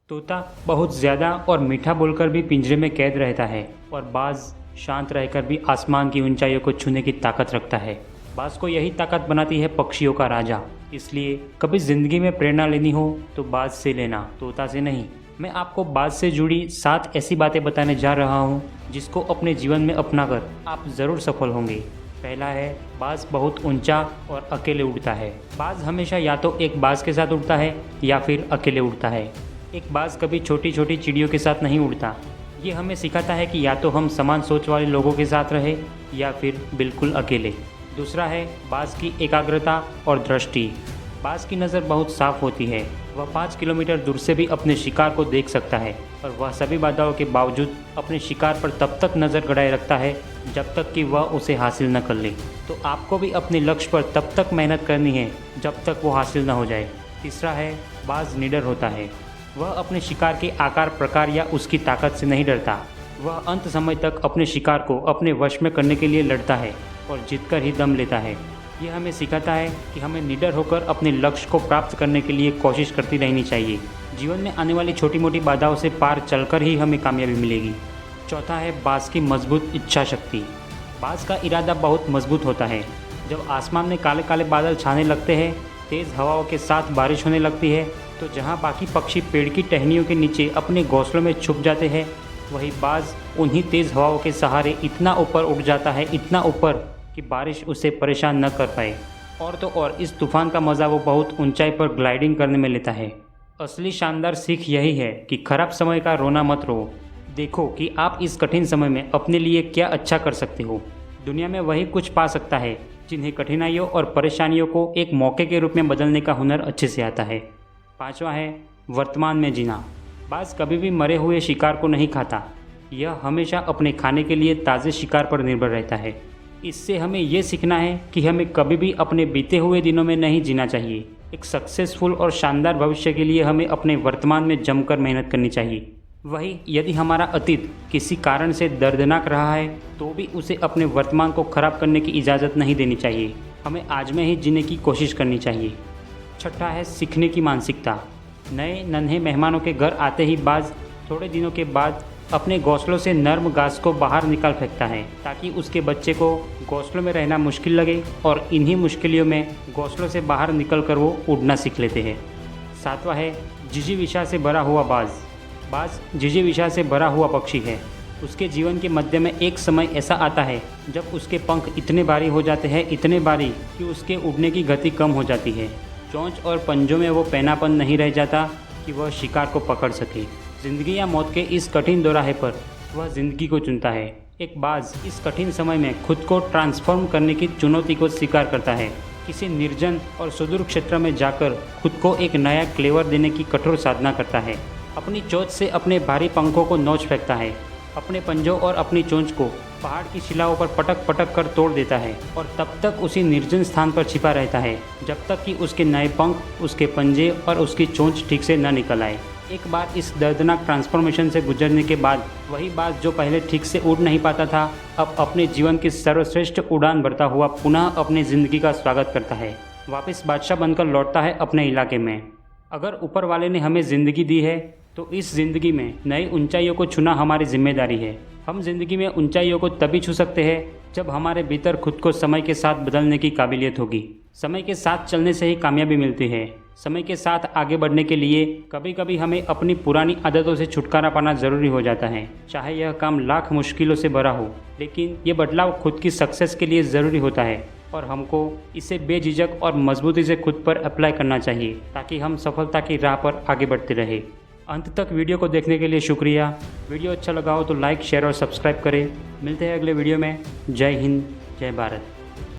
तोता बहुत ज़्यादा और मीठा बोलकर भी पिंजरे में कैद रहता है और बाज शांत रहकर भी आसमान की ऊंचाइयों को छूने की ताकत रखता है। बाज को यही ताकत बनाती है पक्षियों का राजा। इसलिए कभी ज़िंदगी में प्रेरणा लेनी हो तो बाज से लेना, तोता से नहीं। मैं आपको बाज से जुड़ी 7 ऐसी बातें बताने जा रहा हूँ जिसको अपने जीवन में अपनाकर आप ज़रूर सफल होंगे। पहला है, बाज बहुत ऊंचा और अकेले उड़ता है। बाज हमेशा या तो एक बाज के साथ उड़ता है या फिर अकेले उड़ता है। एक बाज कभी छोटी छोटी चिड़ियों के साथ नहीं उड़ता। ये हमें सिखाता है कि या तो हम समान सोच वाले लोगों के साथ रहे या फिर बिल्कुल अकेले। दूसरा है, बाज की एकाग्रता और दृष्टि। बाज की नज़र बहुत साफ होती है। वह 5 किलोमीटर दूर से भी अपने शिकार को देख सकता है और वह सभी बाधाओं के बावजूद अपने शिकार पर तब तक नज़र गड़ाए रखता है जब तक कि वह उसे हासिल न कर ले। तो आपको भी अपने लक्ष्य पर तब तक मेहनत करनी है जब तक वो हासिल न हो जाए। तीसरा है, बाज निडर होता है। वह अपने शिकार के आकार, प्रकार या उसकी ताकत से नहीं डरता। वह अंत समय तक अपने शिकार को अपने वश में करने के लिए लड़ता है और जीतकर ही दम लेता है। यह हमें सिखाता है कि हमें निडर होकर अपने लक्ष्य को प्राप्त करने के लिए कोशिश करती रहनी चाहिए। जीवन में आने वाली छोटी मोटी बाधाओं से पार चलकर ही हमें कामयाबी मिलेगी। चौथा है, बाज की मजबूत इच्छा शक्ति। बाज का इरादा बहुत मजबूत होता है। जब आसमान में काले काले बादल छाने लगते हैं, तेज़ हवाओं के साथ बारिश होने लगती है, तो जहाँ बाकी पक्षी पेड़ की टहनियों के नीचे अपने घोंसलों में छुप जाते हैं, वही बाज उन्हीं तेज़ हवाओं के सहारे इतना ऊपर उड़ जाता है, इतना ऊपर कि बारिश उसे परेशान न कर पाए। और तो और इस तूफान का मज़ा वो बहुत ऊंचाई पर ग्लाइडिंग करने में लेता है। असली शानदार सीख यही है कि खराब समय का रोना मत रो। देखो कि आप इस कठिन समय में अपने लिए क्या अच्छा कर सकते हो। दुनिया में वही कुछ पा सकता है जिन्हें कठिनाइयों और परेशानियों को एक मौके के रूप में बदलने का हुनर अच्छे से आता है। पांचवा है, वर्तमान में जीना। बाज कभी भी मरे हुए शिकार को नहीं खाता। यह हमेशा अपने खाने के लिए ताज़े शिकार पर निर्भर रहता है। इससे हमें यह सीखना है कि हमें कभी भी अपने बीते हुए दिनों में नहीं जीना चाहिए। एक सक्सेसफुल और शानदार भविष्य के लिए हमें अपने वर्तमान में जमकर मेहनत करनी चाहिए। वही यदि हमारा अतीत किसी कारण से दर्दनाक रहा है तो भी उसे अपने वर्तमान को खराब करने की इजाज़त नहीं देनी चाहिए। हमें आज में ही जीने की कोशिश करनी चाहिए। छठा है, सीखने की मानसिकता। नए नन्हे मेहमानों के घर आते ही बाज थोड़े दिनों के बाद अपने घोंसलों से नर्म घास को बाहर निकाल फेंकता है ताकि उसके बच्चे को घोंसलों में रहना मुश्किल लगे और इन्हीं मुश्किलों में घोंसलों से बाहर निकलकर वो उड़ना सीख लेते हैं। सातवां है, जिजीविषा से भरा हुआ बाज। बाज जिजीविषा से भरा हुआ पक्षी है। उसके जीवन के मध्य में एक समय ऐसा आता है जब उसके पंख इतने भारी हो जाते हैं, इतने भारी कि उसके उड़ने की गति कम हो जाती है। चोंच और पंजों में वो पैनापन नहीं रह जाता कि वह शिकार को पकड़ सके। जिंदगी या मौत के इस कठिन दोराहे पर वह जिंदगी को चुनता है। एक बाज इस कठिन समय में खुद को ट्रांसफॉर्म करने की चुनौती को स्वीकार करता है। किसी निर्जन और सुदूर क्षेत्र में जाकर खुद को एक नया क्लेवर देने की कठोर साधना करता है। अपनी चोंच से अपने भारी पंखों को नोच फेंकता है। अपने पंजों और अपनी चोंच को पहाड़ की शिलाओं पर पटक पटक कर तोड़ देता है और तब तक उसी निर्जन स्थान पर छिपा रहता है जब तक कि उसके नए पंख, उसके पंजे और उसकी चोंच ठीक से न निकल आए। एक बार इस दर्दनाक ट्रांसफॉर्मेशन से गुजरने के बाद वही बाज जो पहले ठीक से उड़ नहीं पाता था, अब अपने जीवन की सर्वश्रेष्ठ उड़ान भरता हुआ पुनः अपनी ज़िंदगी का स्वागत करता है। वापस बादशाह बनकर लौटता है अपने इलाके में। अगर ऊपर वाले ने हमें ज़िंदगी दी है तो इस ज़िंदगी में नई ऊंचाइयों को छूना हमारी जिम्मेदारी है। हम जिंदगी में ऊंचाइयों को तभी छू सकते हैं जब हमारे भीतर खुद को समय के साथ बदलने की काबिलियत होगी। समय के साथ चलने से ही कामयाबी मिलती है। समय के साथ आगे बढ़ने के लिए कभी कभी हमें अपनी पुरानी आदतों से छुटकारा पाना ज़रूरी हो जाता है। चाहे यह काम लाख मुश्किलों से भरा हो, लेकिन ये बदलाव खुद की सक्सेस के लिए ज़रूरी होता है और हमको इसे बेझिझक और मजबूती से खुद पर अप्लाई करना चाहिए ताकि हम सफलता की राह पर आगे बढ़ते रहें। अंत तक वीडियो को देखने के लिए शुक्रिया। वीडियो अच्छा लगा हो तो लाइक, शेयर और सब्सक्राइब करें। मिलते हैं अगले वीडियो में। जय हिंद, जय भारत।